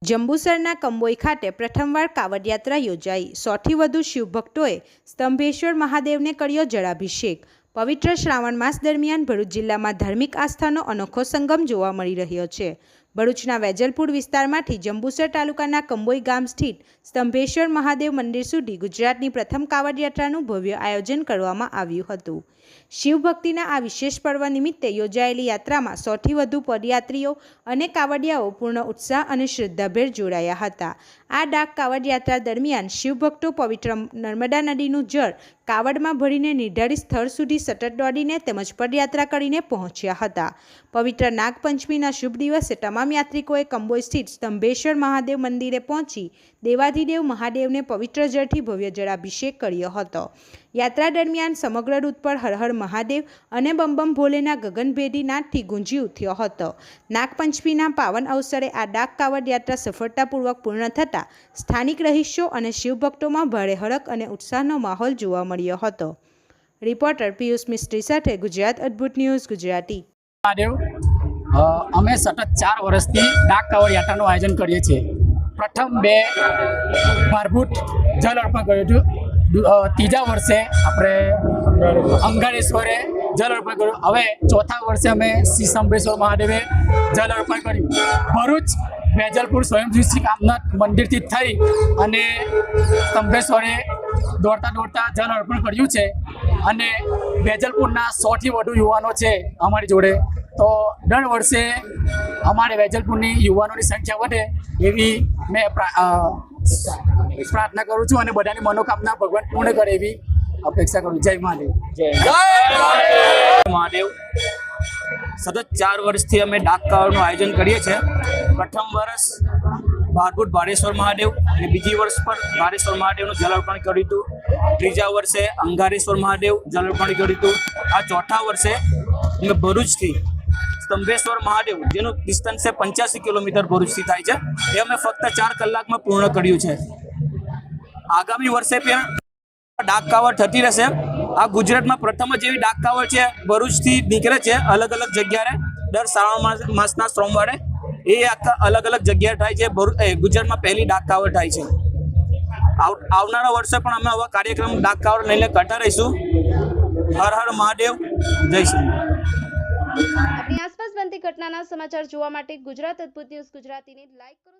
જંબુસરના કંબોઈ ખાતે પ્રથમવાર કાવડ યાત્રા યોજાઈ। 100થી વધુ શિવભક્તોએ સ્તંભેશ્વર મહાદેવને કર્યો જળાભિષેક। પવિત્ર શ્રાવણ માસ દરમિયાન ભરૂચ જિલ્લામાં ધાર્મિક આસ્થાનો અનોખો સંગમ જોવા મળી રહ્યો છે। ભરૂચના વેજલપુર વિસ્તારમાંથી જંબુસર તાલુકાના કંબોઈ ગામ સ્થિત સ્તંભેશ્વર મહાદેવ મંદિર સુધી ગુજરાતની પ્રથમ કાવડ યાત્રાનું ભવ્ય આયોજન કરવામાં આવ્યું હતું। શિવભક્તિના આ વિશેષ પર્વ નિમિત્તે યોજાયેલી યાત્રામાં 100થી વધુ પદયાત્રીઓ અને કાવડિયાઓ પૂર્ણ ઉત્સાહ અને શ્રદ્ધાભેર જોડાયા હતા। આ ડાક કાવડ યાત્રા દરમિયાન શિવભક્તો પવિત્ર નર્મદા નદીનું જળ કાવડમાં ભરીને નિર્ધારિત સ્થળ સુધી સતત દોડીને તેમજ પદયાત્રા કરીને પહોંચ્યા હતા। પવિત્ર નાગપંચમીના શુભ દિવસે તમામ યાત્રિકોએ કંબોઈ સ્થિત સ્તંભેશ્વર મહાદેવ મંદિરે પહોંચી દેવાધિદેવ મહાદેવને પવિત્ર જળથી ભવ્ય જળાભિષેક કર્યો હતો। યાત્રા દરમિયાન સમગ્ર રૂટ પર હર હર મહાદેવ અને બમ બમ ભોલેના ગગનભેદી નાદથી ગુંજી ઉઠ્યો હતો। નાગપંચમીના પાવન અવસરે આ ડાક કાવડ યાત્રા સફળતાપૂર્વક પૂર્ણ થતાં સ્થાનિક રહીશો અને શિવભક્તોમાં ભારે હરખ અને ઉત્સાહનો માહોલ જોવા મળ્યો હતો। રિપોર્ટર પિયુષ મિસ્ત્રી સાથે ગુજરાત અદ્ભુત ન્યૂઝ ગુજરાતી। અમે સતત 4 વર્ષથી ડાક કાવડ યાત્રાનું આયોજન કરીએ છીએ। પ્રથમ 2 ભારભૂત જલ અર્પણ કર્યું હતું। ત્રીજા વર્ષે આપણે અંગારેશ્વરે જલ અર્પણ કર્યું। હવે ચોથા વર્ષે અમે શ્રી સ્તંભેશ્વર મહાદેવે જલ અર્પણ કર્યું। ભરૂચ વેજલપુર સ્વયંભૂ શ્રી કામનાથ મંદિરથી થઈ અને સ્તંભેશ્વરે દોડતા દોડતા જલ અર્પણ કર્યું છે અને વેજલપુરના 100થી વધુ યુવાનો છે અમારી જોડે। તો દર વર્ષે અમારે વેજલપુરની યુવાનોની સંખ્યા વધે એવી મેં પ્રાર્થના કરું છું અને બધાની મનોકામના ભગવાન પૂર્ણ કરે એવી અપેક્ષા કરું। જય મહાદેવ। જય મહાદેવ। સતત 4 વર્ષથી અમે ડાક કાવડનું આયોજન કરીએ છીએ। પ્રથમ વર્ષ ભારભૂત ભારેશ્વર મહાદેવ અને બીજી વર્ષ પર ભારેશ્વર મહાદેવનું જલ અર્પણ કર્યું હતું। ત્રીજા વર્ષે અંગારેશ્વર મહાદેવ જલ અર્પણ કર્યું હતું। આ ચોથા વર્ષે અમે ભરૂચથી સ્તંભેશ્વર મહાદેવ જેનું ડિસ્ટન્સ છે 85 કિલોમીટર ભરૂચથી થાય છે એ અમે ફક્ત 4 કલાકમાં પૂર્ણ કર્યું છે। આગામી વર્ષે પણ ડાક કાવડ થતી રહેશે। આ ગુજરાતમાં પ્રથમ જ એવી ડાક કાવડ છે, ભરૂચથી નીકળે છે અલગ અલગ જગ્યાએ દર શ્રાવણ માસના સોમવારે। એ આખા અલગ અલગ જગ્યાએ થાય છે। ગુજરાતમાં પહેલી ડાક કાવડ થાય છે। આવનારા વર્ષે પણ અમે આવા કાર્યક્રમ ડાક કાવડ લઈને કરતા રહીશું। હર હર મહાદેવ। જય શ્રી। આપણી આસપાસ બનતી ઘટનાના સમાચાર જોવા માટે ગુજરાત અદ્ભુત ન્યૂઝ ગુજરાતીને લાઈક કરો।